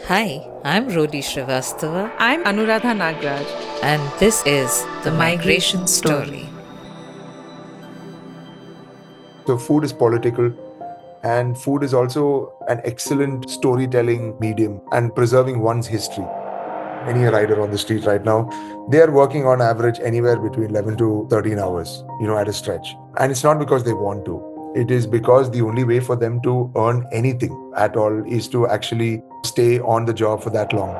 Hi, I'm Rodi Srivastava, I'm Anuradha Nagraj. and this is The Migration Story. So, food is political, and food is also an excellent storytelling medium and preserving one's history. Any rider on the street right now, they are working on average anywhere between 11 to 13 hours, at a stretch. And it's not because they want to. It is because the only way for them to earn anything at all is to actually stay on the job for that long.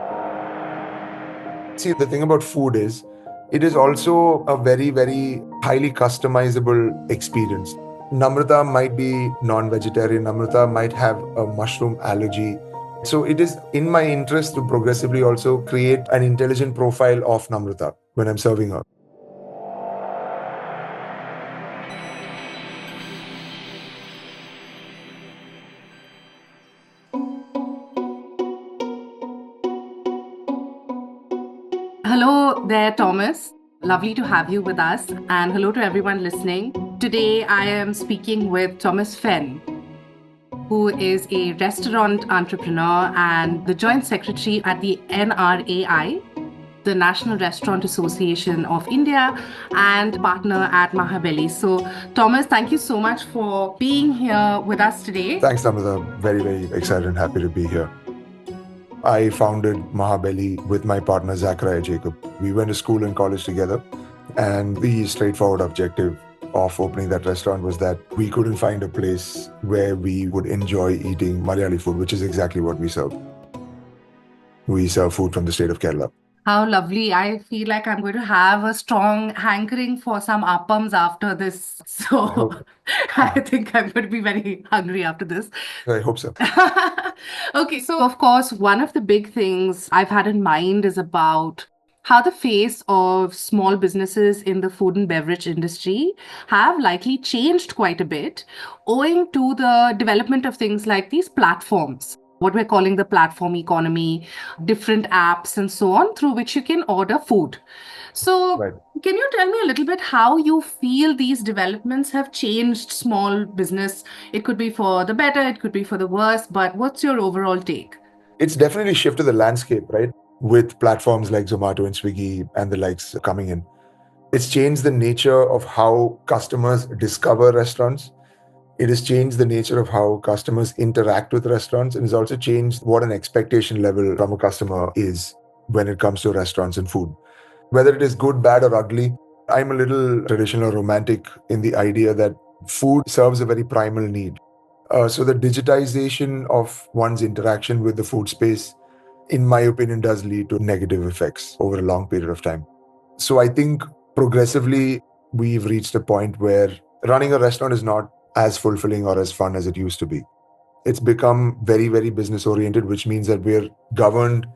See, the thing about food is, it is also a very, very highly customizable experience. Namrata might be non-vegetarian. Namrata might have a mushroom allergy. So it is in my interest to progressively also create an intelligent profile of Namrata when I'm serving her. Hello there, Thomas. Lovely to have you with us. And hello to everyone listening. Today, I am speaking with Thomas Fenn, who is a restaurant entrepreneur and the joint secretary at the NRAI, the National Restaurant Association of India, and partner at Mahabelly. So, Thomas, thank you so much for being here with us today. Thanks, Namrata. Very, very excited and happy to be here. I founded Mahabelly with my partner Zachariah Jacob. We went to school and college together, and the straightforward objective of opening that restaurant was that we couldn't find a place where we would enjoy eating Malayali food, which is exactly what we serve. We serve food from the state of Kerala. How lovely. I feel like I'm going to have a strong hankering for some appams after this. So I think I'm going to be very hungry after this. I hope so. Okay, so of course, one of the big things I've had in mind is about how the face of small businesses in the food and beverage industry have likely changed quite a bit owing to the development of things like these platforms, what we're calling the platform economy, different apps and so on, through which you can order food. So, Right. can you tell me a little bit how you feel these developments have changed small business? It could be for the better, it could be for the worse, but what's your overall take? It's definitely shifted the landscape, right? With platforms like Zomato and Swiggy and the likes coming in. It's changed the nature of how customers discover restaurants. It has changed the nature of how customers interact with restaurants, and it's also changed what an expectation level from a customer is when it comes to restaurants and food. Whether it is good, bad, or ugly, I'm a little traditional romantic in the idea that food serves a very primal need. So the digitization of one's interaction with the food space, in my opinion, does lead to negative effects over a long period of time. So I think progressively we've reached a point where running a restaurant is not as fulfilling or as fun as it used to be. It's become very, very business oriented, which means that we're governed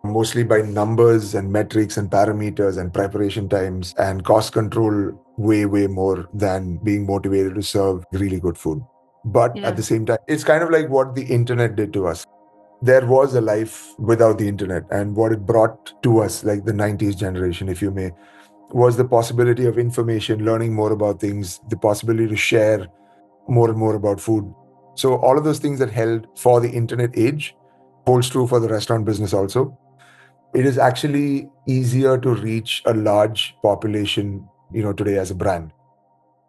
mostly by numbers and metrics and parameters and preparation times and cost control way, way more than being motivated to serve really good food. But Yeah. at the same time, it's kind of like what the internet did to us. There was a life without the internet, and what it brought to us, like the 90s generation, if you may, was the possibility of information, learning more about things, the possibility to share more and more about food. So all of those things that held for the internet age holds true for the restaurant business also. It is actually easier to reach a large population, today as a brand.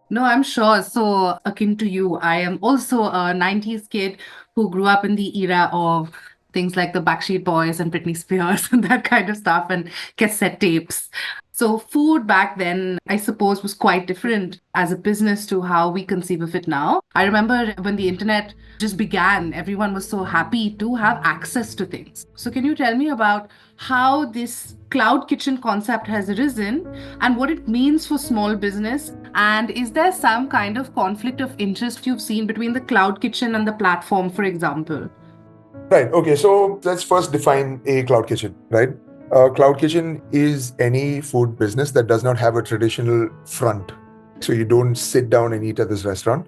No, I'm sure. So, akin to you, I am also a 90s kid who grew up in the era of things like the Backstreet Boys and Britney Spears and that kind of stuff and cassette tapes. So, food back then, I suppose, was quite different as a business to how we conceive of it now. I remember when the internet just began, everyone was so happy to have access to things. So, can you tell me about how this cloud kitchen concept has arisen and what it means for small business? And is there some kind of conflict of interest you've seen between the cloud kitchen and the platform, for example? Right. Okay. So let's first define a cloud kitchen, right? A cloud kitchen is any food business that does not have a traditional front. So you don't sit down and eat at this restaurant.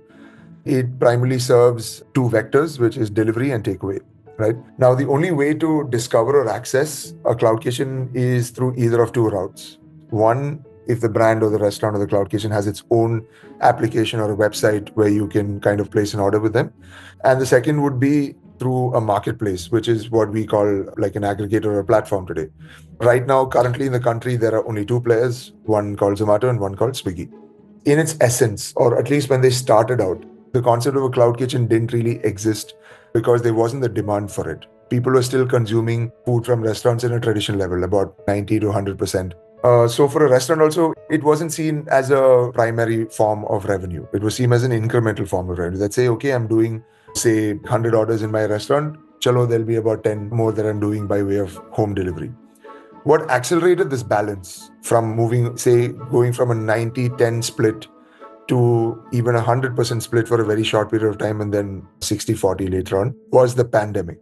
It primarily serves two vectors, which is delivery and takeaway, right? Now, the only way to discover or access a cloud kitchen is through either of two routes. One, if the brand or the restaurant or the cloud kitchen has its own application or a website where you can kind of place an order with them. And the second would be through a marketplace, which is what we call like an aggregator or a platform today. Right now, currently in the country, there are only two players, one called Zomato and one called Swiggy. In its essence, or at least when they started out, the concept of a cloud kitchen didn't really exist because there wasn't the demand for it. People were still consuming food from restaurants in a traditional level, about 90 to 100%. So for a restaurant also, it wasn't seen as a primary form of revenue. It was seen as an incremental form of revenue. That say, okay, I'm doing, say, 100 orders in my restaurant. Chalo, there'll be about 10 more that I'm doing by way of home delivery. What accelerated this balance from moving, say, going from a 90-10 split to even 100% split for a very short period of time and then 60-40 later on was the pandemic.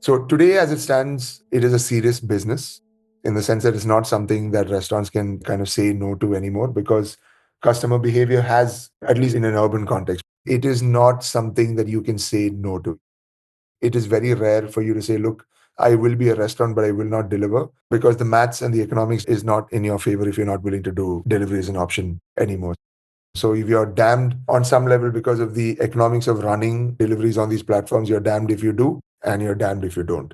So today, as it stands, it is a serious business in the sense that it's not something that restaurants can kind of say no to anymore because customer behavior has, at least in an urban context, it is not something that you can say no to. It is very rare for you to say, look, I will be a restaurant, but I will not deliver because the maths and the economics is not in your favor if you're not willing to do delivery as an option anymore. So if you're damned on some level because of the economics of running deliveries on these platforms, you're damned if you do and you're damned if you don't.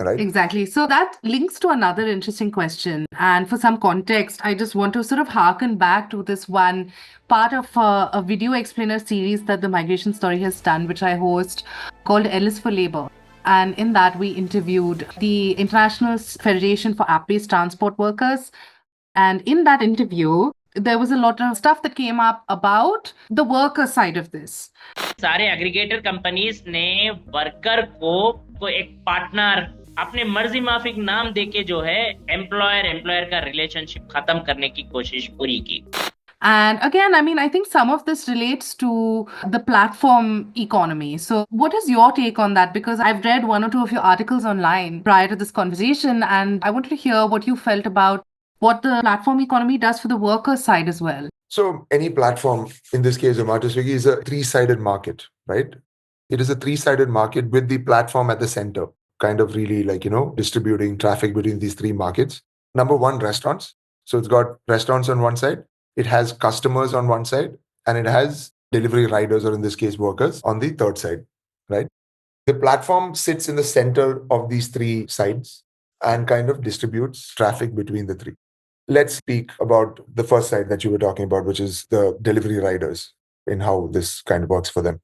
Right? Exactly. So that links to another interesting question. And for some context, I just want to sort of harken back to this one part of a video explainer series that the Migration Story has done, which I host, called Analyst for Labor. And in that, we interviewed the International Federation for App-Based Transport Workers. And in that interview, there was a lot of stuff that came up about the worker side of this. सारे aggregator companies ने worker को एक partner अपने मर्जी माफिक नाम देके जो है एम्प्लॉयर का रिलेशनशिप खत्म करने की कोशिश पूरी की. And again, I mean, I think some of this relates to the platform economy. So what is your take on that? Because I've read one or two of your articles online prior to this conversation, and I wanted to hear what you felt about what the platform economy does for the worker side as well. So any platform, in this case, Zomato, Swiggy, is a three-sided market, right? It is a three-sided market with the platform at the center, kind of really like, distributing traffic between these three markets. Number one, restaurants. So it's got restaurants on one side, it has customers on one side, and it has delivery riders, or in this case, workers, on the third side, right? The platform sits in the center of these three sides and kind of distributes traffic between the three. Let's speak about the first side that you were talking about, which is the delivery riders and how this kind of works for them.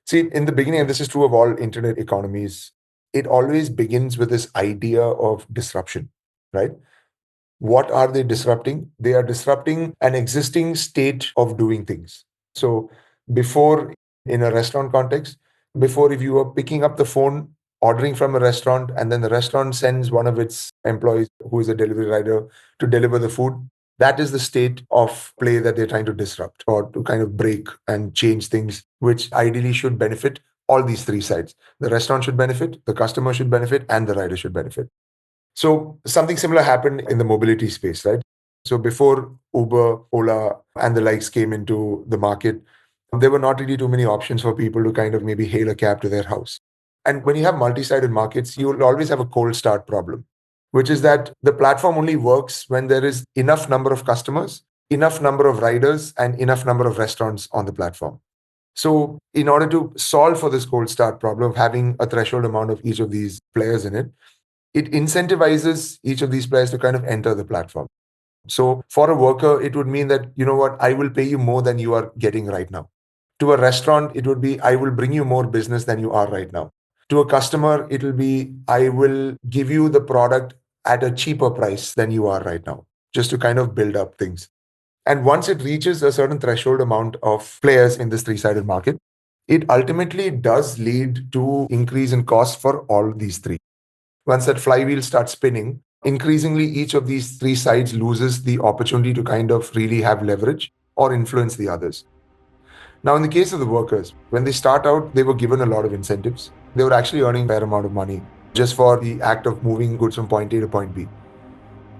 See, in the beginning, and this is true of all internet economies, it always begins with this idea of disruption, right? What are they disrupting? They are disrupting an existing state of doing things. So before, in a restaurant context, before if you were picking up the phone, ordering from a restaurant, and then the restaurant sends one of its employees who is a delivery rider to deliver the food, that is the state of play that they're trying to disrupt or to kind of break and change things, which ideally should benefit all these three sides. The restaurant should benefit, the customer should benefit, and the rider should benefit. So something similar happened in the mobility space, right? So before Uber, Ola, and the likes came into the market, there were not really too many options for people to kind of maybe hail a cab to their house. And when you have multi-sided markets, you'll always have a cold start problem, which is that the platform only works when there is enough number of customers, enough number of riders, and enough number of restaurants on the platform. So in order to solve for this cold start problem of having a threshold amount of each of these players in it, it incentivizes each of these players to kind of enter the platform. So for a worker, it would mean that, you know what, I will pay you more than you are getting right now. To a restaurant, it would be, I will bring you more business than you are right now. To a customer, it will be, I will give you the product at a cheaper price than you are right now, just to kind of build up things. And once it reaches a certain threshold amount of players in this three-sided market, it ultimately does lead to increase in cost for all these three. Once that flywheel starts spinning, increasingly each of these three sides loses the opportunity to kind of really have leverage or influence the others. Now, in the case of the workers, when they start out, they were given a lot of incentives. They were actually earning a fair amount of money just for the act of moving goods from point A to point B.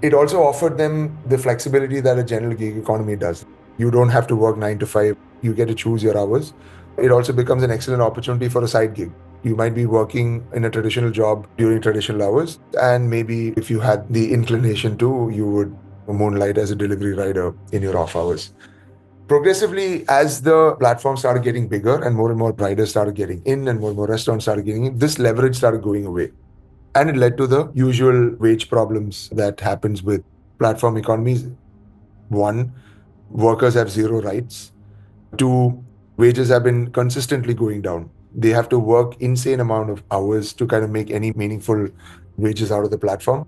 It also offered them the flexibility that a general gig economy does. You don't have to work 9 to 5. You get to choose your hours. It also becomes an excellent opportunity for a side gig. You might be working in a traditional job during traditional hours, and maybe if you had the inclination to, you would moonlight as a delivery rider in your off hours. Progressively, as the platform started getting bigger and more riders started getting in and more restaurants started getting in, this leverage started going away. And it led to the usual wage problems that happens with platform economies. One, workers have zero rights. Two, wages have been consistently going down. They have to work insane amount of hours to kind of make any meaningful wages out of the platform.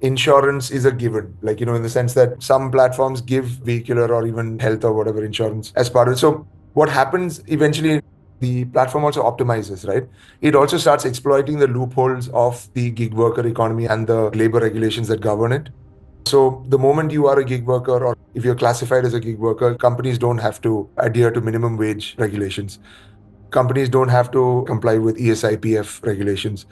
Insurance is a given, like, in the sense that some platforms give vehicular or even health or whatever insurance as part of it. So what happens eventually, the platform also optimizes, right? It also starts exploiting the loopholes of the gig worker economy and the labor regulations that govern it. So the moment you are a gig worker, or if you're classified as a gig worker, companies don't have to adhere to minimum wage regulations. Companies don't have to comply with ESIPF regulations.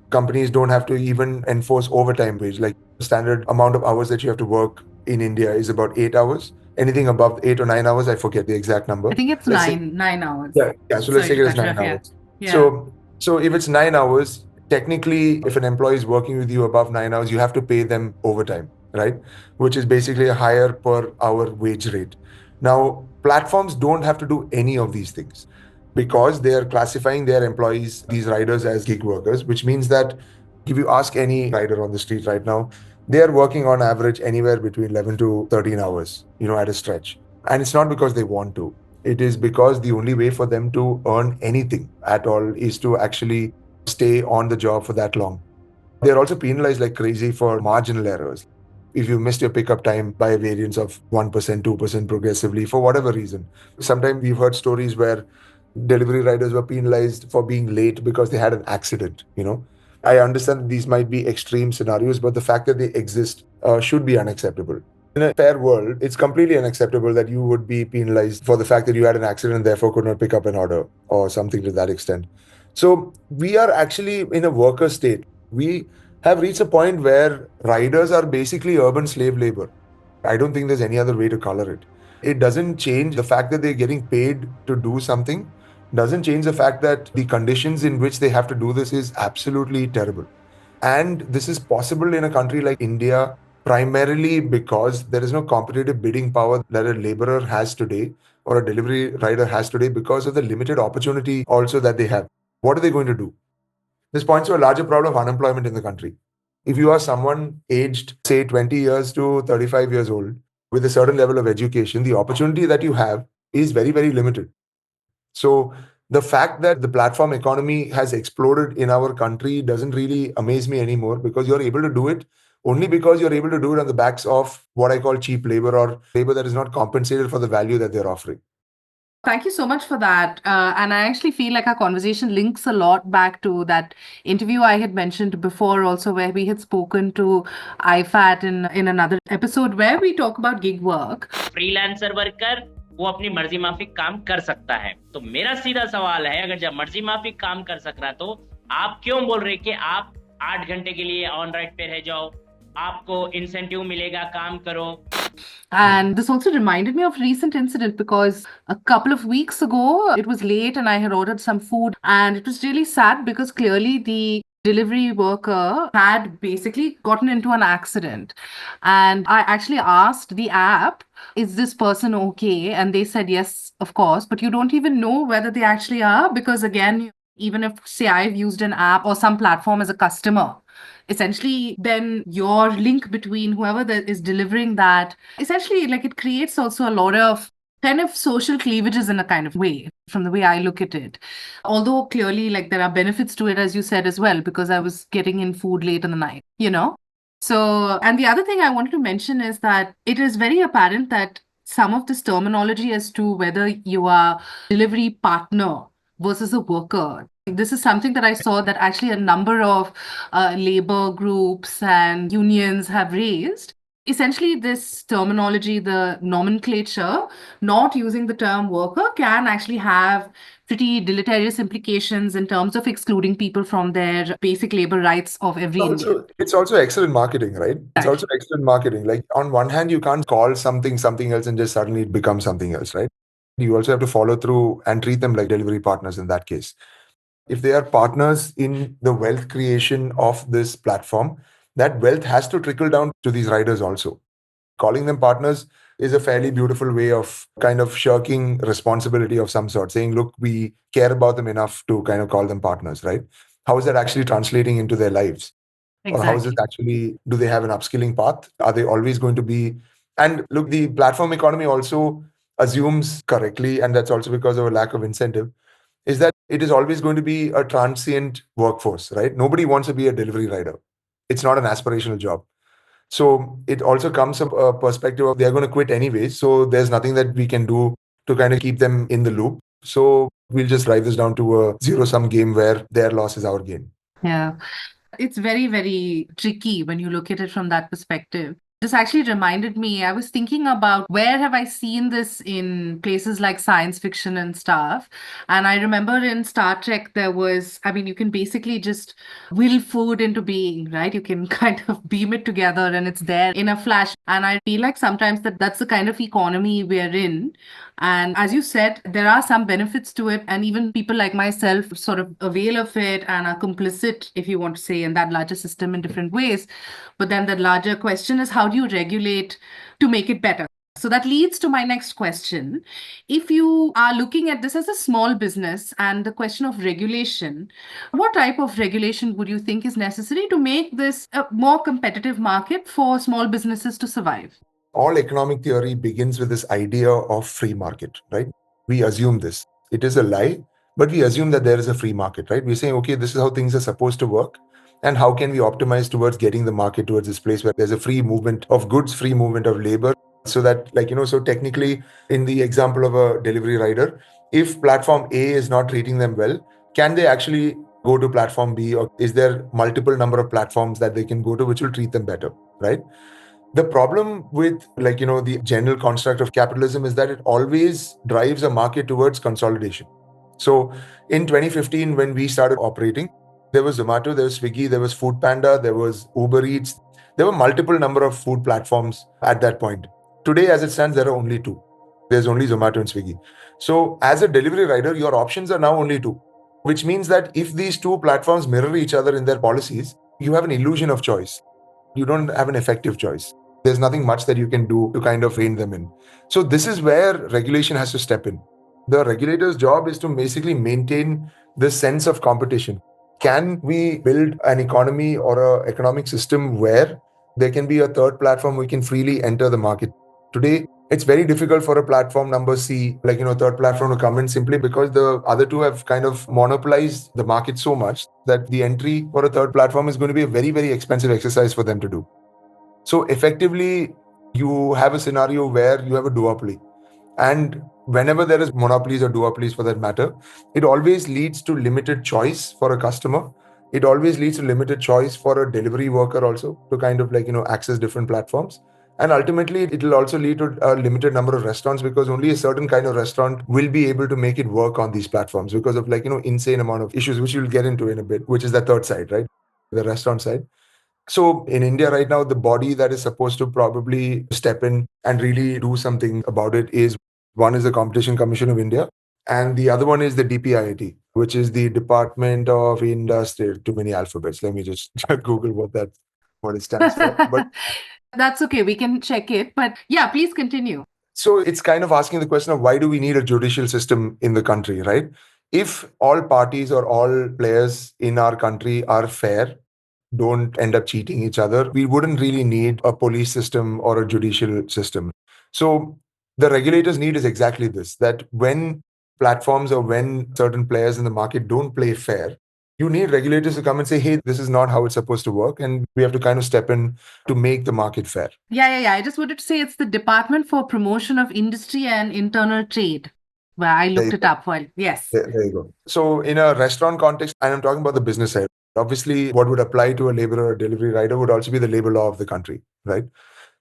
Companies don't have to even enforce overtime wage. Like, standard amount of hours that you have to work in India is about 8 hours. Anything above 8 or 9 hours, I forget the exact number. I think it's Let's say- nine hours. Yeah. So let's Sorry take it to as cut you 9 off, yeah. hours. Yeah. So if it's 9 hours, technically, if an employee is working with you above 9 hours, you have to pay them overtime, right? Which is basically a higher per hour wage rate. Now, platforms don't have to do any of these things because they are classifying their employees, these riders, as gig workers, which means that if you ask any rider on the street right now, they are working on average anywhere between 11 to 13 hours, at a stretch. And it's not because they want to. It is because the only way for them to earn anything at all is to actually stay on the job for that long. They're also penalized like crazy for marginal errors. If you missed your pickup time by a variance of 1%, 2% progressively for whatever reason. Sometimes we've heard stories where delivery riders were penalized for being late because they had an accident. I understand that these might be extreme scenarios, but the fact that they exist should be unacceptable. In a fair world, it's completely unacceptable that you would be penalized for the fact that you had an accident and therefore could not pick up an order or something to that extent. So we are actually in a worker state. We have reached a point where riders are basically urban slave labor. I don't think there's any other way to color it. It doesn't change the fact that they're getting paid to do something, doesn't change the fact that the conditions in which they have to do this is absolutely terrible. And this is possible in a country like India primarily because there is no competitive bidding power that a laborer has today or a delivery rider has today because of the limited opportunity also that they have. What are they going to do? This points to a larger problem of unemployment in the country. If you are someone aged, say, 20 years to 35 years old with a certain level of education, the opportunity that you have is very, very limited. So the fact that the platform economy has exploded in our country doesn't really amaze me anymore because you're able to do it only because you're able to do it on the backs of what I call cheap labor or labor that is not compensated for the value that they're offering. Thank you so much for that. And I actually feel like our conversation links a lot back to that interview I had mentioned before, also, where we had spoken to IFAT in another episode where we talk about gig work. Freelancer worker वो अपनी मर्जी माफिक काम कर सकता है। तो मेरा सीधा सवाल है, अगर जब मर्जी माफिक काम कर सक रहा तो आप क्यों बोल रहे कि आप 8 घंटे के लिए ऑन राइट पे रह जाओ, आपको इंसेंटिव मिलेगा, काम करो। And this also reminded me of a recent incident because a couple of weeks ago, it was late and I had ordered some food, and it was really sad because clearly the delivery worker had basically gotten into an accident. And I actually asked the app, is this person okay? And they said, yes, of course. But you don't even know whether they actually are because, again, even if, say, I've used an app or some platform as a customer, essentially then your link between whoever that is delivering that, essentially, like, it creates also a lot of kind of social cleavages in a kind of way, from the way I look at it. Although clearly, like, there are benefits to it, as you said as well, because I was getting in food late in the night. So, and the other thing I wanted to mention is that it is very apparent that some of this terminology as to whether you are delivery partner versus a worker. This is something that I saw that actually a number of labor groups and unions have raised. Essentially, this terminology, the nomenclature, not using the term worker, can actually have pretty deleterious implications in terms of excluding people from their basic labor rights of every Indian. It's also excellent marketing, right? It's also excellent marketing. Like, on one hand, you can't call something else and just suddenly it becomes something else, right? You also have to follow through and treat them like delivery partners in that case. If they are partners in the wealth creation of this platform, that wealth has to trickle down to these riders also. Calling them partners is a fairly beautiful way of kind of shirking responsibility of some sort, saying, look, we care about them enough to kind of call them partners, right? How is that actually translating into their lives? Or how is it actually, do they have an upskilling path? Are they always going to be, and look, the platform economy also assumes correctly, and that's also because of a lack of incentive, is that it is always going to be a transient workforce, right? Nobody wants to be a delivery rider. It's not an aspirational job. So it also comes from a perspective of they're going to quit anyways. So there's nothing that we can do to kind of keep them in the loop. So we'll just drive this down to a zero-sum game where their loss is our gain. Yeah. It's very, very tricky when you look at it from that perspective. This actually reminded me, I was thinking about where have I seen this in places like science fiction and stuff. And I remember in Star Trek, there was, I mean, you can basically just will food into being, right? You can kind of beam it together and it's there in a flash. And I feel like sometimes that's the kind of economy we're in. And as you said, there are some benefits to it. And even people like myself sort of avail of it and are complicit, if you want to say, in that larger system in different ways. But then the larger question is, how do you regulate to make it better? So that leads to my next question. If you are looking at this as a small business and the question of regulation, what type of regulation would you think is necessary to make this a more competitive market for small businesses to survive? All economic theory begins with this idea of free market, right? We assume this. It is a lie, but we assume that there is a free market, right? We're saying, okay, this is how things are supposed to work. And how can we optimize towards getting the market towards this place where there's a free movement of goods, free movement of labor, so that, so technically, in the example of a delivery rider, if platform A is not treating them well, can they actually go to platform B, or is there multiple number of platforms that they can go to which will treat them better, right? The problem with the general construct of capitalism is that it always drives a market towards consolidation. So in 2015, when we started operating, there was Zomato, there was Swiggy, there was Food Panda, there was Uber Eats. There were multiple number of food platforms at that point. Today, as it stands, there are only two. There's only Zomato and Swiggy. So as a delivery rider, your options are now only two, which means that if these two platforms mirror each other in their policies, you have an illusion of choice. You don't have an effective choice. There's nothing much that you can do to kind of rein them in. So this is where regulation has to step in. The regulator's job is to basically maintain this sense of competition. Can we build an economy or an economic system where there can be a third platform we can freely enter the market? Today, it's very difficult for a platform number C, third platform to come in, simply because the other two have kind of monopolized the market so much that the entry for a third platform is going to be a very, very expensive exercise for them to do. So effectively, you have a scenario where you have a duopoly. And whenever there is monopolies or duopolies for that matter, it always leads to limited choice for a customer. It always leads to limited choice for a delivery worker also to kind of access different platforms. And ultimately, it will also lead to a limited number of restaurants, because only a certain kind of restaurant will be able to make it work on these platforms because of insane amount of issues, which we'll get into in a bit, which is the third side, right? The restaurant side. So in India right now, the body that is supposed to probably step in and really do something about it is, one is the Competition Commission of India, and the other one is the DPIIT, which is the Department of Industry. Too many alphabets. Let me just Google what it stands for. But that's okay. We can check it. But yeah, please continue. So it's kind of asking the question of why do we need a judicial system in the country, right? If all parties or all players in our country are fair, don't end up cheating each other, we wouldn't really need a police system or a judicial system. So the regulators need is exactly this, that when platforms or when certain players in the market don't play fair, you need regulators to come and say, hey, this is not how it's supposed to work. And we have to kind of step in to make the market fair. Yeah. I just wanted to say it's the Department for Promotion of Industry and Internal Trade, where I looked it up. Well, yes. There you go. So in a restaurant context, and I'm talking about the business side, obviously what would apply to a laborer or a delivery rider would also be the labor law of the country, right?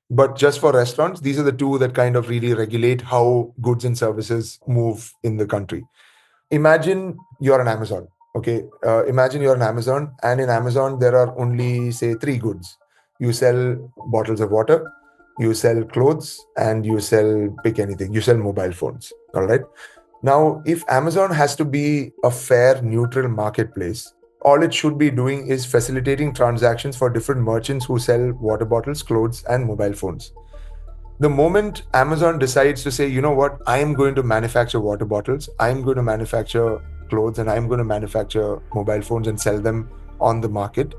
But just for restaurants, these are the two that kind of really regulate how goods and services move in the country. Imagine you're an Amazon. Okay. Imagine you're an Amazon, and in Amazon, there are only, say, three goods. You sell bottles of water, you sell clothes, and you sell, pick anything. You sell mobile phones. All right. Now, if Amazon has to be a fair, neutral marketplace, all it should be doing is facilitating transactions for different merchants who sell water bottles, clothes, and mobile phones. The moment Amazon decides to say, you know what, I am going to manufacture water bottles, I'm going to manufacture clothes, and I'm going to manufacture mobile phones and sell them on the market,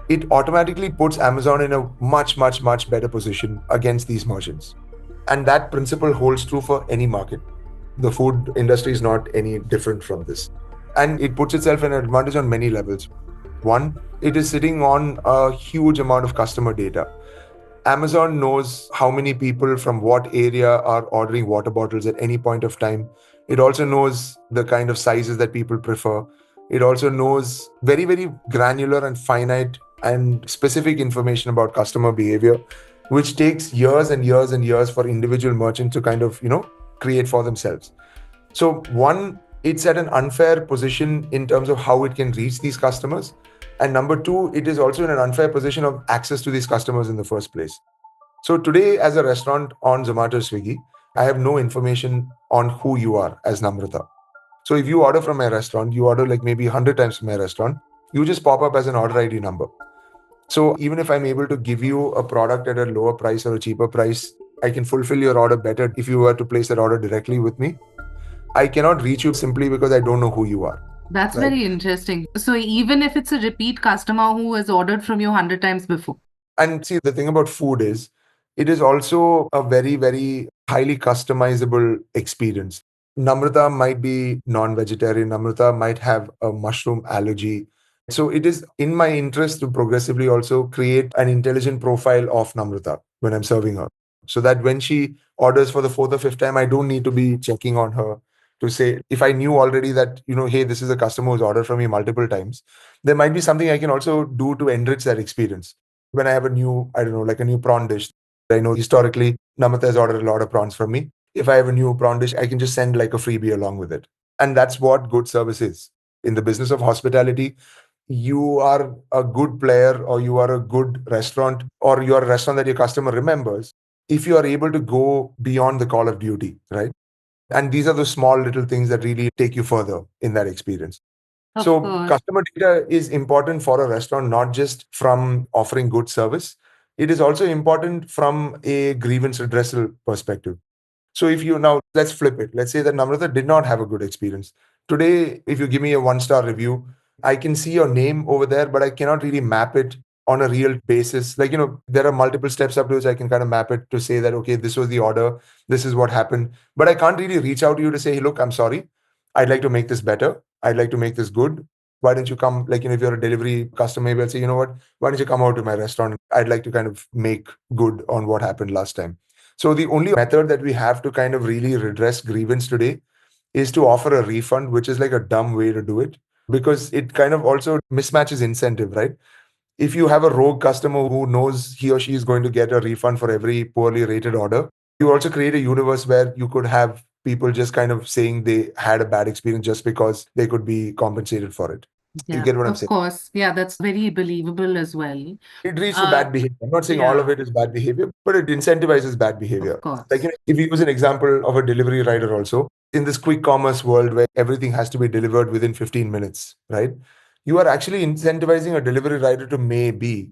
it automatically puts Amazon in a much, much, much better position against these merchants. And that principle holds true for any market. The food industry is not any different from this. And it puts itself in an advantage on many levels. One, it is sitting on a huge amount of customer data. Amazon knows how many people from what area are ordering water bottles at any point of time. It also knows the kind of sizes that people prefer. It also knows very, very granular and finite and specific information about customer behavior, which takes years and years and years for individual merchants to kind of, create for themselves. So one, it's at an unfair position in terms of how it can reach these customers. And number two, it is also in an unfair position of access to these customers in the first place. So today, as a restaurant on Zomato Swiggy, I have no information on who you are as Namrata. So if you order from my restaurant, you order like maybe 100 times from my restaurant, you just pop up as an order ID number. So even if I'm able to give you a product at a lower price or a cheaper price, I can fulfill your order better if you were to place that order directly with me. I cannot reach you simply because I don't know who you are. That's Right. very interesting. So even if it's a repeat customer who has ordered from you 100 times before. And see, the thing about food is, it is also a very, very highly customizable experience. Namrata might be non-vegetarian. Namrata might have a mushroom allergy. So it is in my interest to progressively also create an intelligent profile of Namrata when I'm serving her. So that when she orders for the fourth or fifth time, I don't need to be checking on her to say, if I knew already that, hey, this is a customer who's ordered from me multiple times, there might be something I can also do to enrich that experience. When I have a new, I don't know, like a new prawn dish, I know historically Namrata has ordered a lot of prawns from me. If I have a new prawn dish, I can just send like a freebie along with it. And that's what good service is. In the business of hospitality, you are a good player, or you are a good restaurant, or you're a restaurant that your customer remembers if you are able to go beyond the call of duty, right? And these are the small little things that really take you further in that experience. Of So course. customer data is important for a restaurant, not just from offering good service. It is also important from a grievance redressal perspective. So if you now, let's flip it. Let's say that Namrata did not have a good experience. Today, if you give me a 1-star review, I can see your name over there, but I cannot really map it on a real basis. Like, there are multiple steps up to which I can kind of map it to say that, okay, this was the order, this is what happened. But I can't really reach out to you to say, hey, look, I'm sorry. I'd like to make this better. I'd like to make this good. Why don't you come? Like, if you're a delivery customer, maybe I'll say, you know what? Why don't you come out to my restaurant? I'd like to kind of make good on what happened last time. So the only method that we have to kind of really redress grievance today is to offer a refund, which is like a dumb way to do it, because it kind of also mismatches incentive, right? If you have a rogue customer who knows he or she is going to get a refund for every poorly rated order, you also create a universe where you could have people just kind of saying they had a bad experience just because they could be compensated for it. You get what I'm Of saying? course. Yeah, that's very believable as well. It leads to bad behavior. I'm not saying all of yeah. it is bad behavior, but it incentivizes bad behavior. Of course. Like, if you use an example of a delivery rider also, in this quick commerce world where everything has to be delivered within 15 minutes, right? You are actually incentivizing a delivery rider to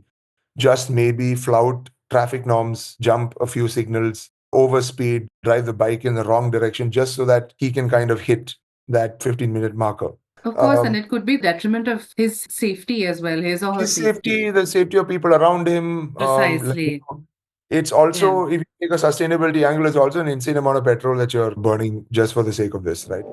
just maybe flout traffic norms, jump a few signals, overspeed, drive the bike in the wrong direction, just so that he can kind of hit that 15-minute marker. Of course, and it could be detriment of his safety as well, his or her His safety. safety, the safety of people around him. Precisely. It's also, if you take a sustainability angle, it's also an insane amount of petrol that you're burning just for the sake of this, right?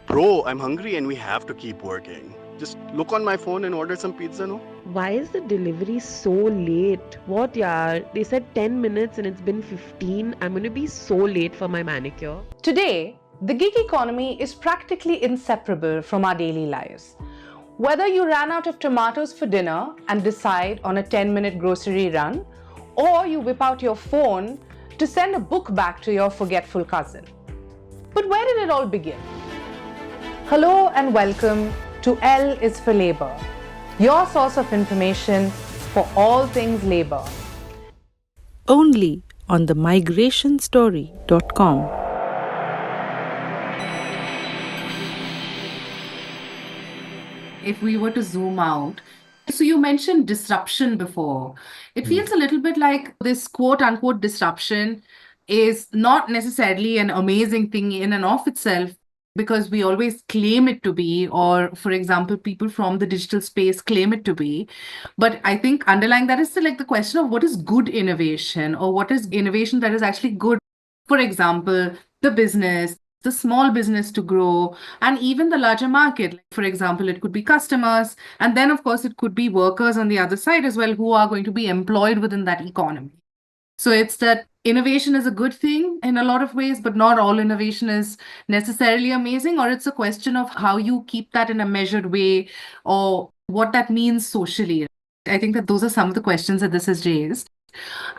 Bro, I'm hungry and we have to keep working. Just look on my phone and order some pizza, no? Why is the delivery so late? What, yaar? They said 10 minutes and it's been 15. I'm gonna be so late for my manicure. Today, the gig economy is practically inseparable from our daily lives. Whether you ran out of tomatoes for dinner and decide on a 10-minute grocery run, or you whip out your phone to send a book back to your forgetful cousin. But where did it all begin? Hello and welcome to L is for Labor, your source of information for all things labor. Only on the migrationstory.com. If we were to zoom out, So you mentioned disruption before. It feels a little bit like this quote unquote disruption is not necessarily an amazing thing in and of itself because we always claim it to be, or for example, people from the digital space claim it to be. But I think underlying that is still like the question of what is good innovation or what is innovation that is actually good. For example, the business, the small business to grow, and even the larger market. Like, for example, it could be customers, and then, of course, it could be workers on the other side as well who are going to be employed within that economy. So it's that innovation is a good thing in a lot of ways, but not all innovation is necessarily amazing, or it's a question of how you keep that in a measured way or what that means socially. I think that those are some of the questions that this has raised.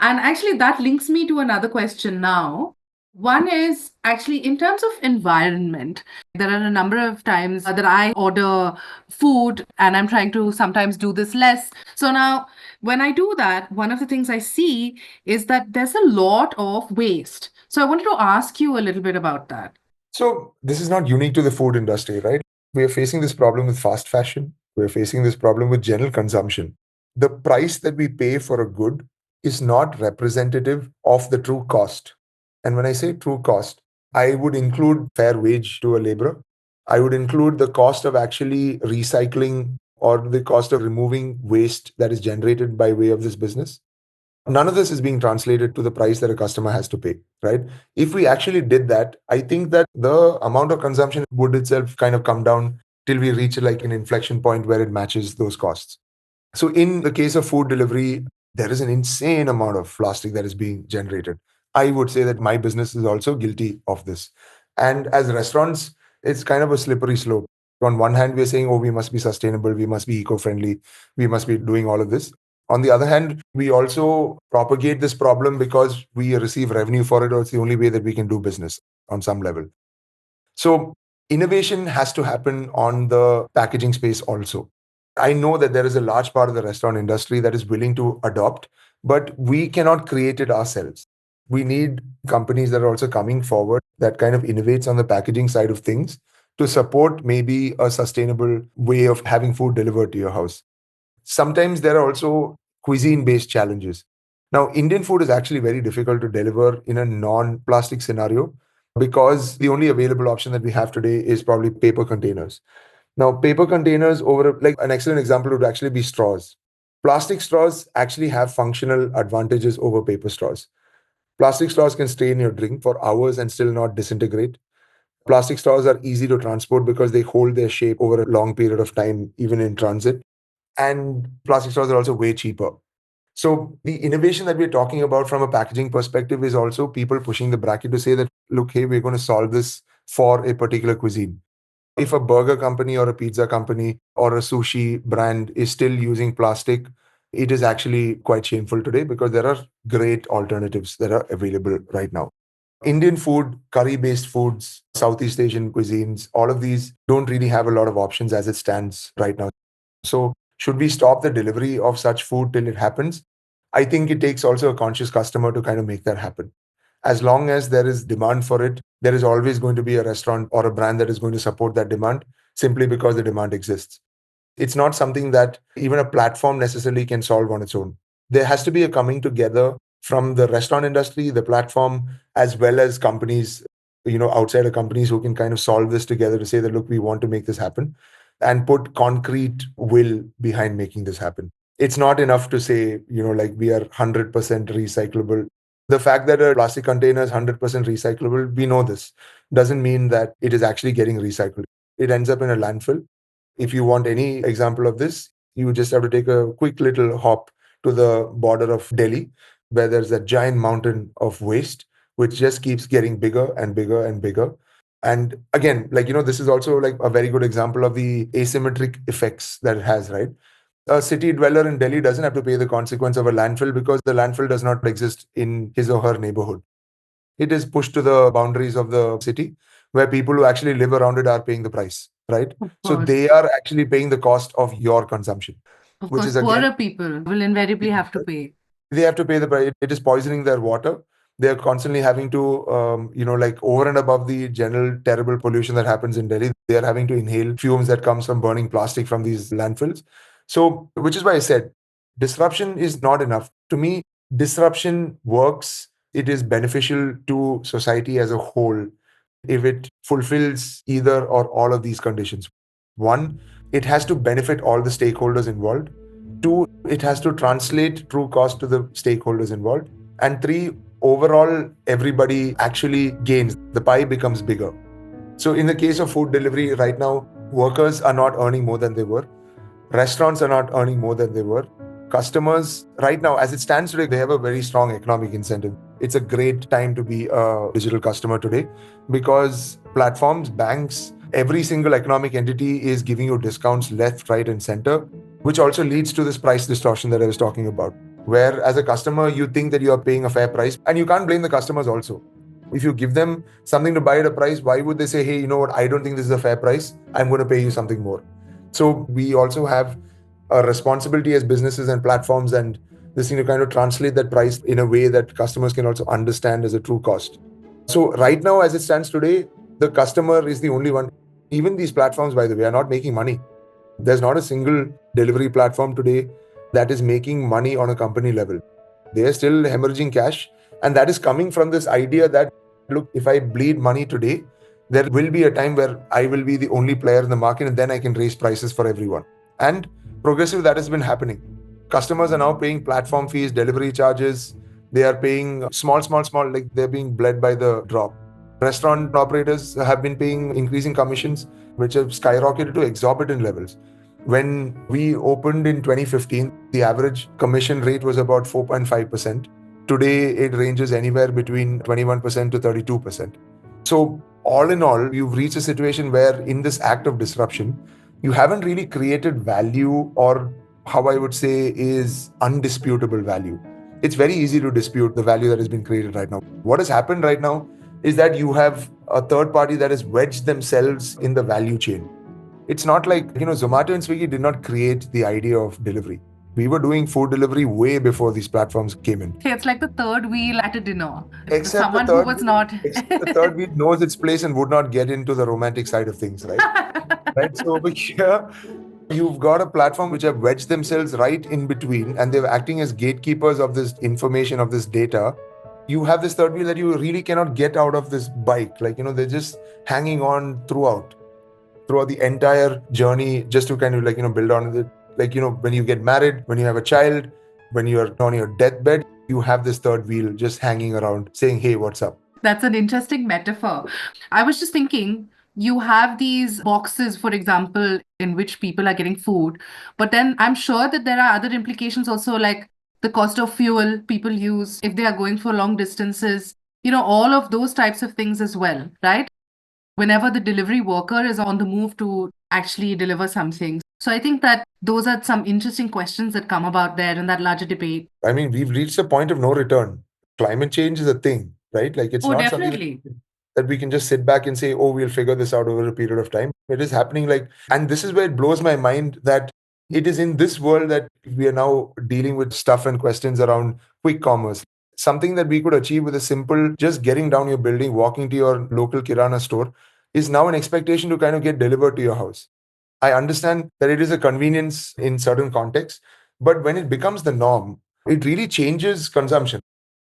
And actually, that links me to another question now. One is actually in terms of environment. There are a number of times that I order food and I'm trying to sometimes do this less. So now, when I do that, one of the things I see is that there's a lot of waste. So I wanted to ask you a little bit about that. So this is not unique to the food industry, right? We are facing this problem with fast fashion. We're facing this problem with general consumption. The price that we pay for a good is not representative of the true cost. And when I say true cost, I would include fair wage to a laborer. I would include the cost of actually recycling or the cost of removing waste that is generated by way of this business. None of this is being translated to the price that a customer has to pay, right? If we actually did that, I think that the amount of consumption would itself kind of come down till we reach like an inflection point where it matches those costs. So in the case of food delivery, there is an insane amount of plastic that is being generated. I would say that my business is also guilty of this. And as restaurants, it's kind of a slippery slope. On one hand, we're saying, oh, we must be sustainable, we must be eco-friendly, we must be doing all of this. On the other hand, we also propagate this problem because we receive revenue for it, or it's the only way that we can do business on some level. So innovation has to happen on the packaging space also. I know that there is a large part of the restaurant industry that is willing to adopt, but we cannot create it ourselves. We need companies that are also coming forward that kind of innovates on the packaging side of things to support maybe a sustainable way of having food delivered to your house. Sometimes there are also cuisine-based challenges. Now, Indian food is actually very difficult to deliver in a non-plastic scenario because the only available option that we have today is probably paper containers. Now, paper containers over, like an excellent example would actually be straws. Plastic straws actually have functional advantages over paper straws. Plastic straws can stay in your drink for hours and still not disintegrate. Plastic straws are easy to transport because they hold their shape over a long period of time, even in transit. And plastic straws are also way cheaper. So the innovation that we're talking about from a packaging perspective is also people pushing the bracket to say that, look, hey, we're going to solve this for a particular cuisine. If a burger company or a pizza company or a sushi brand is still using plastic, it is actually quite shameful today because there are great alternatives that are available right now. Indian food, curry-based foods, Southeast Asian cuisines, all of these don't really have a lot of options as it stands right now. So should we stop the delivery of such food till it happens? I think it takes also a conscious customer to kind of make that happen. As long as there is demand for it, there is always going to be a restaurant or a brand that is going to support that demand simply because the demand exists. It's not something that even a platform necessarily can solve on its own. There has to be a coming together from the restaurant industry, the platform, as well as companies, outsider companies who can kind of solve this together to say that, look, we want to make this happen and put concrete will behind making this happen. It's not enough to say, like we are 100% recyclable. The fact that a plastic container is 100% recyclable, we know this, doesn't mean that it is actually getting recycled. It ends up in a landfill. If you want any example of this, you just have to take a quick little hop to the border of Delhi, where there's a giant mountain of waste, which just keeps getting bigger and bigger and bigger. And again, this is also like a very good example of the asymmetric effects that it has, right? A city dweller in Delhi doesn't have to pay the consequence of a landfill because the landfill does not exist in his or her neighborhood. It is pushed to the boundaries of the city where people who actually live around it are paying the price, right? So they are actually paying the cost of your consumption. Of which course, is again, poorer people will invariably have to pay. They have to pay the price. It is poisoning their water. They're constantly having to, like over and above the general terrible pollution that happens in Delhi, they are having to inhale fumes that comes from burning plastic from these landfills. So, which is why I said disruption is not enough. To me, disruption works. It is beneficial to society as a whole if it fulfills either or all of these conditions. One, it has to benefit all the stakeholders involved. Two, it has to translate true cost to the stakeholders involved. And three, overall, everybody actually gains. The pie becomes bigger. So, in the case of food delivery right now, workers are not earning more than they were. Restaurants are not earning more than they were. Customers, right now, as it stands today, they have a very strong economic incentive. It's a great time to be a digital customer today because platforms, banks, every single economic entity is giving you discounts left, right, and center, which also leads to this price distortion that I was talking about. Where, as a customer, you think that you are paying a fair price, and you can't blame the customers also. If you give them something to buy at a price, why would they say, hey, you know what, I don't think this is a fair price, I'm going to pay you something more? So we also have a responsibility as businesses and platforms and this thing to kind of translate that price in a way that customers can also understand as a true cost. So right now, as it stands today, the customer is the only one. Even these platforms, by the way, are not making money. There's not a single delivery platform today that is making money on a company level. They are still hemorrhaging cash. And that is coming from this idea that, look, if I bleed money today, there will be a time where I will be the only player in the market and then I can raise prices for everyone. And progressive, that has been happening. Customers are now paying platform fees, delivery charges. They are paying small, like they're being bled by the drop. Restaurant operators have been paying increasing commissions, which have skyrocketed to exorbitant levels. When we opened in 2015, the average commission rate was about 4.5%. Today, it ranges anywhere between 21% to 32%. So, all in all, you've reached a situation where in this act of disruption, you haven't really created value, or how I would say is undisputable value. It's very easy to dispute the value that has been created right now. What has happened right now is that you have a third party that has wedged themselves in the value chain. It's not like, Zomato and Swiggy did not create the idea of delivery. We were doing food delivery way before these platforms came in. It's like the third wheel at a dinner. Except Someone the who third was not. except the third wheel knows its place and would not get into the romantic side of things, right? Right. So over here, you've got a platform which have wedged themselves right in between, and they're acting as gatekeepers of this information, of this data. You have this third wheel that you really cannot get out of this bike. Like, they're just hanging on throughout the entire journey, just to kind of build on it. Like, when you get married, when you have a child, when you're on your deathbed, you have this third wheel just hanging around saying, hey, what's up? That's an interesting metaphor. I was just thinking, you have these boxes, for example, in which people are getting food, but then I'm sure that there are other implications also, like the cost of fuel people use if they are going for long distances, all of those types of things as well, right? Whenever the delivery worker is on the move to actually deliver something. So I think that those are some interesting questions that come about there in that larger debate. I mean, we've reached a point of no return. Climate change is a thing, right? Like, it's not definitely something that we can just sit back and say, oh, we'll figure this out over a period of time. It is happening and this is where it blows my mind that it is in this world that we are now dealing with stuff and questions around quick commerce. Something that we could achieve with a simple, just getting down your building, walking to your local Kirana store is now an expectation to kind of get delivered to your house. I understand that it is a convenience in certain contexts, but when it becomes the norm, it really changes consumption.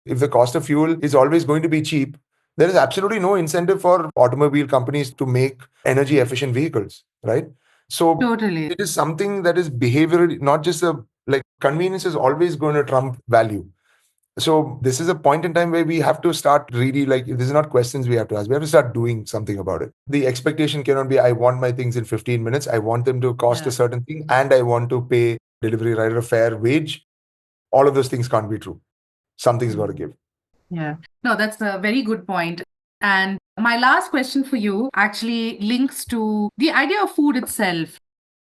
If the cost of fuel is always going to be cheap, there is absolutely no incentive for automobile companies to make energy efficient vehicles, right? So totally. it is something that is behavioral, not just convenience is always going to trump value. So this is a point in time where we have to start really this is not questions we have to ask. We have to start doing something about it. The expectation cannot be, I want my things in 15 minutes. I want them to cost a certain thing and I want to pay delivery rider a fair wage. All of those things can't be true. Something's got to give. Yeah. No, that's a very good point. And my last question for you actually links to the idea of food itself.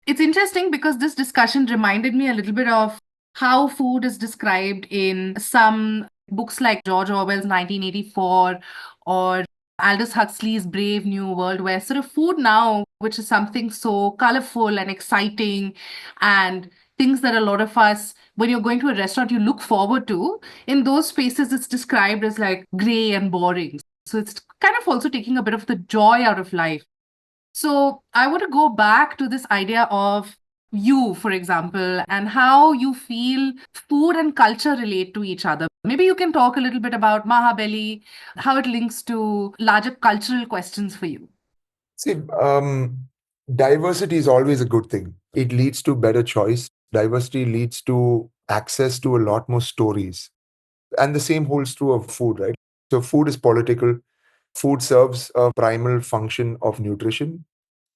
It's interesting because this discussion reminded me a little bit of how food is described in some books like George Orwell's 1984 or Aldous Huxley's Brave New World, where sort of food now, which is something so colorful and exciting and things that a lot of us, when you're going to a restaurant, you look forward to, in those spaces, it's described as like gray and boring. So it's kind of also taking a bit of the joy out of life. So I want to go back to this idea of you, for example, and how you feel food and culture relate to each other. Maybe you can talk a little bit about Mahabelly, how it links to larger cultural questions for you. See, diversity is always a good thing. It leads to better choice. Diversity leads to access to a lot more stories. And the same holds true of food, right? So, food is political. Food serves a primal function of nutrition.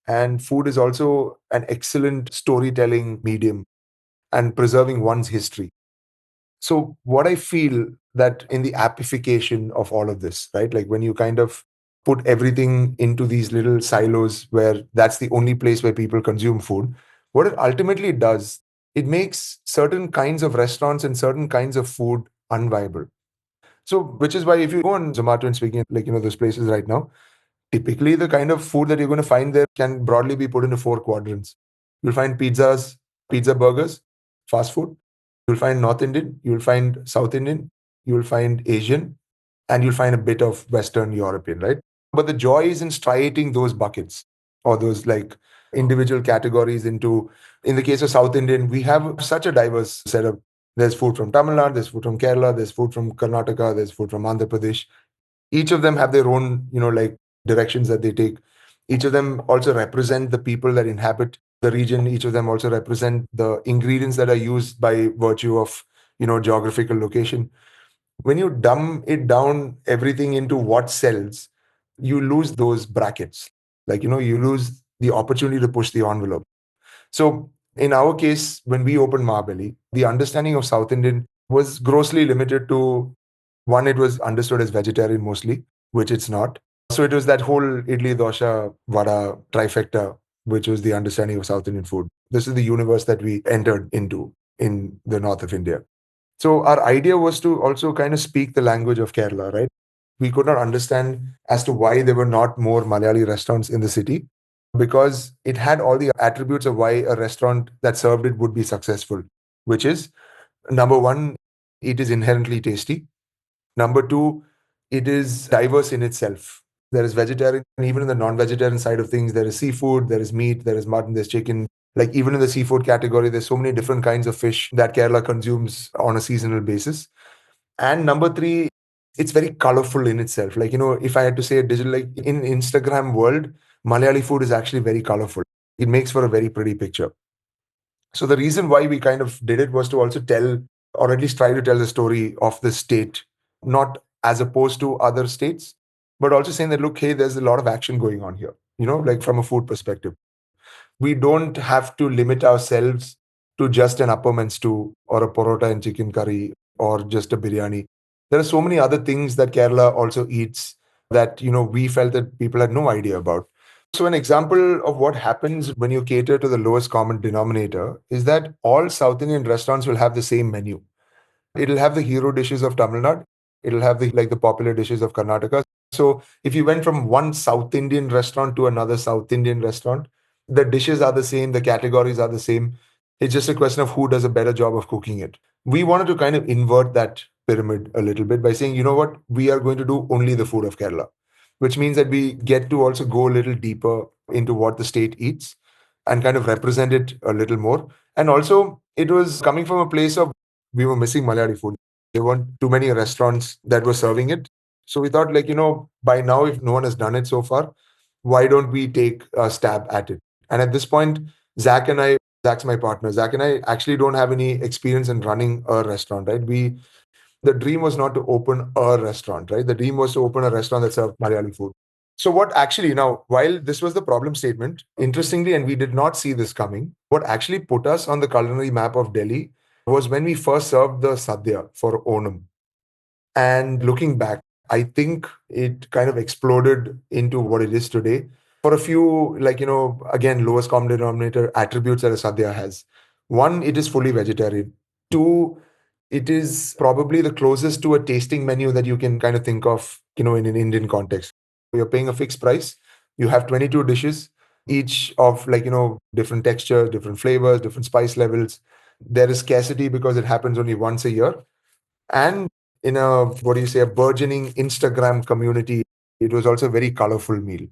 And food is also an excellent storytelling medium and preserving one's history. So, what I feel that in the appification of all of this, right? Like when you kind of put everything into these little silos where that's the only place where people consume food, what it ultimately does, it makes certain kinds of restaurants and certain kinds of food unviable. So, which is why if you go on Zomato and Swiggy, like, those places right now, typically the kind of food that you're going to find there can broadly be put into four quadrants. You'll find pizzas, pizza burgers, fast food. You'll find North Indian, you'll find South Indian, you'll find Asian, and you'll find a bit of Western European, right? But the joy is in striating those buckets or those like individual categories into, in the case of South Indian, we have such a diverse setup. There's food from Tamil Nadu, there's food from Kerala, there's food from Karnataka, there's food from Andhra Pradesh. Each of them have their own, like directions that they take. Each of them also represent the people that inhabit the region. Each of them also represent the ingredients that are used by virtue of, geographical location. When you dumb it down everything into what sells, you lose those brackets. Like, you lose the opportunity to push the envelope. So in our case, when we opened Mahabelly, the understanding of South Indian was grossly limited to one, it was understood as vegetarian mostly, which it's not. So it was that whole idli, dosha, vada trifecta, which was the understanding of South Indian food. This is the universe that we entered into in the north of India. So our idea was to also kind of speak the language of Kerala, right? We could not understand as to why there were not more Malayali restaurants in the city because it had all the attributes of why a restaurant that served it would be successful, which is number one, it is inherently tasty. Number two, it is diverse in itself. There is vegetarian, and even in the non-vegetarian side of things, there is seafood, there is meat, there is mutton, there's chicken. Like even in the seafood category, there's so many different kinds of fish that Kerala consumes on a seasonal basis. And number three, it's very colorful in itself. Like, if I had to say a digital, like in Instagram world, Malayali food is actually very colorful. It makes for a very pretty picture. So the reason why we kind of did it was to also tell, or at least try to tell the story of the state, not as opposed to other states, but also saying that, look, hey, there's a lot of action going on here, like from a food perspective. We don't have to limit ourselves to just an appam and stew or a parota and chicken curry or just a biryani. There are so many other things that Kerala also eats that, we felt that people had no idea about. So an example of what happens when you cater to the lowest common denominator is that all South Indian restaurants will have the same menu. It'll have the hero dishes of Tamil Nadu. It'll have the popular dishes of Karnataka. So if you went from one South Indian restaurant to another South Indian restaurant, the dishes are the same, the categories are the same. It's just a question of who does a better job of cooking it. We wanted to kind of invert that pyramid a little bit by saying, you know what, we are going to do only the food of Kerala, which means that we get to also go a little deeper into what the state eats and kind of represent it a little more. And also, it was coming from a place of we were missing Malayali food. There weren't too many restaurants that were serving it. So we thought, by now, if no one has done it so far, why don't we take a stab at it? And at this point, Zach's my partner. Zach and I actually don't have any experience in running a restaurant, right? The dream was not to open a restaurant, right? The dream was to open a restaurant that served Malayali food. So what actually now, while this was the problem statement, interestingly, and we did not see this coming, what actually put us on the culinary map of Delhi was when we first served the Sadhya for Onam. And looking back, I think it kind of exploded into what it is today for a few, again, lowest common denominator attributes that a Sadhya has. One, it is fully vegetarian. Two, it is probably the closest to a tasting menu that you can kind of think of, in an Indian context. You're paying a fixed price. You have 22 dishes, each of different textures, different flavors, different spice levels. There is scarcity because it happens only once a year. And in a burgeoning Instagram community, it was also a very colorful meal.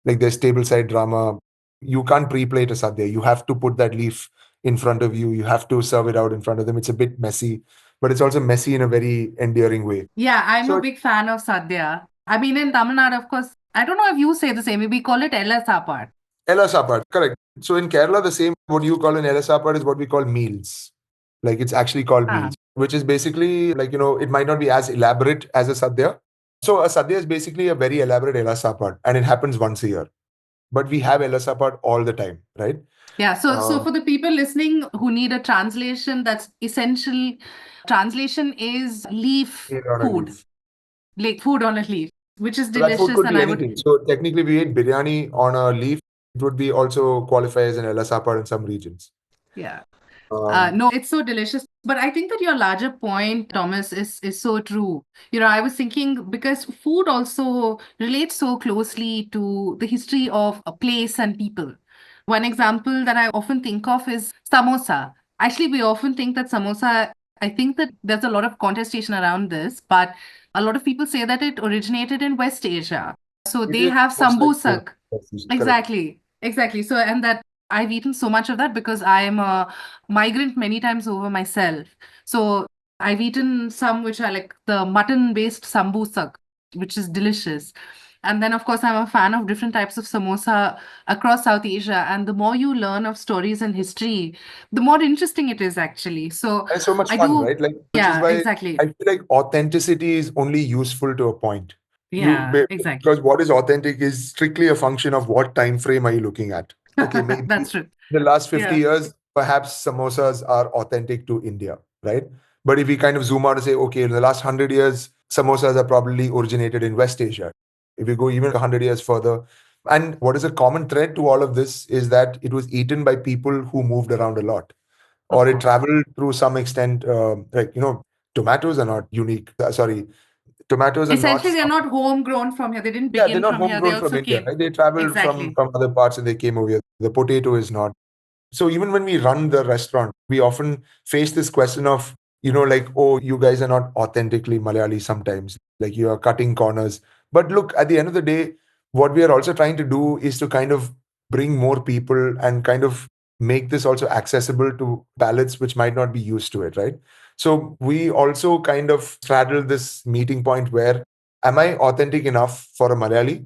Like there's table side drama. You can't pre-plate a sadhya. You have to put that leaf in front of you. You have to serve it out in front of them. It's a bit messy, but it's also messy in a very endearing way. Yeah, I'm So- a big fan of Sadhya. I mean, in Tamil Nadu, of course, I don't know if you say the same. We call it Ella Sapad. Ella Sapad, correct. So in Kerala, the same, what you call an Ella Sapad is what we call meals. Like it's actually called Ah. meals, which is basically like, it might not be as elaborate as a Sadhya. So a Sadhya is basically a very elaborate Ella Sapad and it happens once a year. But we have Ella Sapad all the time, right? Yeah, so Um, for the people listening who need a translation, that's essential. Translation is leaf Made on a food, leaf. like food on a leaf, which is So that food delicious. could And be I would, anything. So technically we ate biryani on a leaf. It would be also qualify as an Ella Sapad in some regions. yeah. Um, No, it's so delicious. But I think that your larger point, Thomas, is so true. I was thinking because food also relates so closely to the history of a place and people. One example that I often think of is samosa. Actually, we often think that samosa, I think that there's a lot of contestation around this, but a lot of people say that it originated in West Asia. So it they is have most like sambusak. correct. Exactly. So, and that I've eaten so much of that because I am a migrant many times over myself. So I've eaten some which are like the mutton-based sambusak, which is delicious. And then, of course, I'm a fan of different types of samosa across South Asia. And the more you learn of stories and history, the more interesting it is actually. So And it's so much I fun, do, right? Like, which is yeah, why exactly. I feel like authenticity is only useful to a point. Yeah, exactly. Because what is authentic is strictly a function of what time frame are you looking at. Okay, maybe That's true. the last 50 Yeah. years, perhaps samosas are authentic to India, right? But if we kind of zoom out and say, okay, in the last 100 years, samosas are probably originated in West Asia. If we go even 100 years further, and what is a common thread to all of this is that it was eaten by people who moved around a lot, or it traveled through some extent. Tomatoes are not unique. Sorry, tomatoes are not. Essentially, they're not homegrown from here. They didn't Yeah, they're begin not from here. They homegrown from also India, came. right? They traveled Exactly. from other parts and they came over here. The potato is not. So even when we run the restaurant, we often face this question of, like, oh, you guys are not authentically Malayali sometimes. Like you are cutting corners. But look, at the end of the day, what we are also trying to do is to kind of bring more people and kind of make this also accessible to palates which might not be used to it, right? So we also kind of straddle this meeting point where am I authentic enough for a Malayali?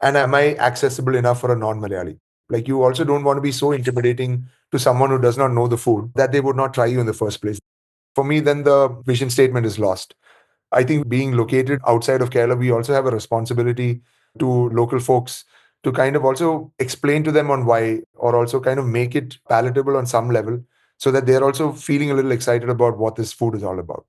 And am I accessible enough for a non-Malayali? Like you also don't want to be so intimidating to someone who does not know the food that they would not try you in the first place. For me, then the vision statement is lost. I think being located outside of Kerala, we also have a responsibility to local folks to kind of also explain to them on why, or also kind of make it palatable on some level so that they're also feeling a little excited about what this food is all about.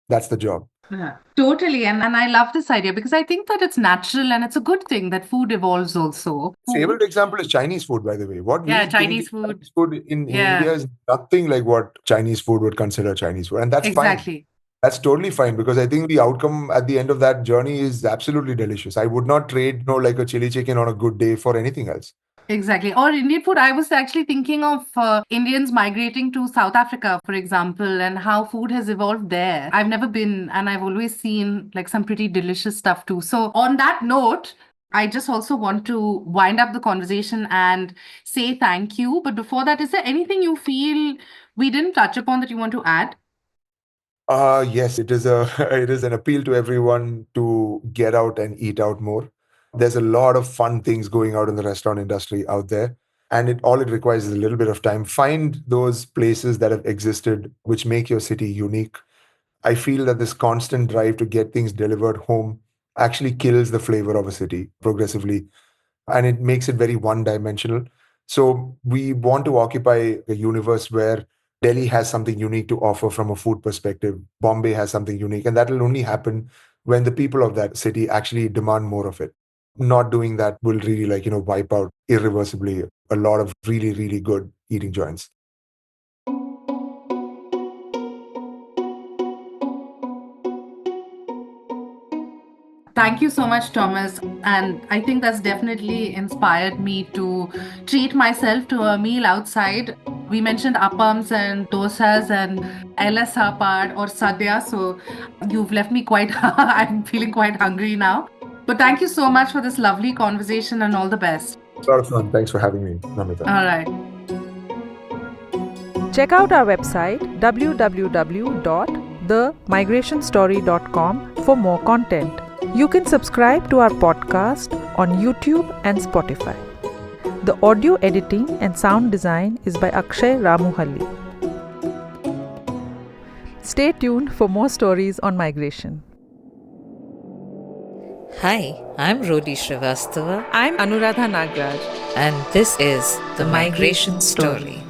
That's the job. Yeah, totally. And I love this idea because I think that it's natural and it's a good thing that food evolves also. Favorite example is Chinese food, by the way. What Yeah, we Chinese think food. Chinese food in Yeah. India is nothing like what Chinese food would consider Chinese food. And that's fine. Exactly. That's totally fine because I think the outcome at the end of that journey is absolutely delicious. I would not trade, like a chili chicken on a good day for anything else. Exactly. Or Indian food. I was actually thinking of Indians migrating to South Africa, for example, and how food has evolved there. I've never been, and I've always seen like some pretty delicious stuff too. So, on that note, I just also want to wind up the conversation and say thank you. But before that, is there anything you feel we didn't touch upon that you want to add? Yes, it is it is an appeal to everyone to get out and eat out more. There's a lot of fun things going out in the restaurant industry out there. And all it requires is a little bit of time. Find those places that have existed which make your city unique. I feel that this constant drive to get things delivered home actually kills the flavor of a city progressively, and it makes it very one-dimensional. So we want to occupy a universe where Delhi has something unique to offer from a food perspective. Bombay has something unique, and that will only happen when the people of that city actually demand more of it. Not doing that will really wipe out irreversibly a lot of really, really good eating joints. Thank you so much, Thomas. And I think that's definitely inspired me to treat myself to a meal outside. We mentioned appams and dosas and sapad or sadhya. So you've left me I'm feeling quite hungry now. But thank you so much for this lovely conversation and all the best. A lot of fun. Thanks for having me, Namrata. All right. Check out our website www.themigrationstory.com for more content. You can subscribe to our podcast on YouTube and Spotify. The audio editing and sound design is by Akshay Ramuhalli. Stay tuned for more stories on migration. Hi, I'm Rodi Srivastava, I'm Anuradha Nagraj. and this is The Migration Story.